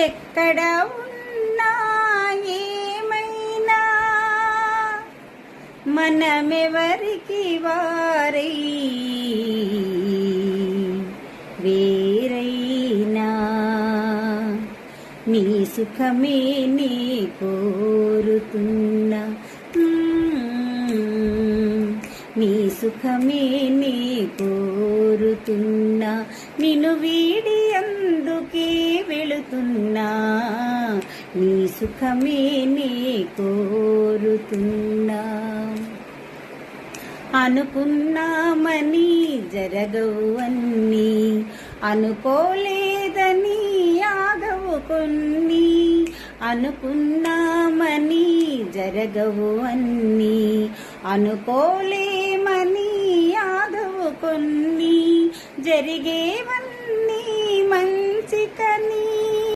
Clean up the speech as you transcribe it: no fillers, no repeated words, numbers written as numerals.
ఎక్కడ ఉన్నా ఏమైనా మనమెవరికి వారై వేరైనా నీ సుఖమే నీ కోరుతున్నా, నీ సుఖమే నీ కోరుతున్నా, నిన్ను వీడి అందుకే వెళుతున్నా, నీ సుఖమే నీ కోరుతున్నా. అనుకున్నామని జరగవు అన్నీ, అనుకోలేదని ఆగవు కొన్ని, అనుకున్నామని జరగవు అన్నీ, అనుకోలేమని ఆగవు కొన్ని, జరిగేవన్నీ మంచికని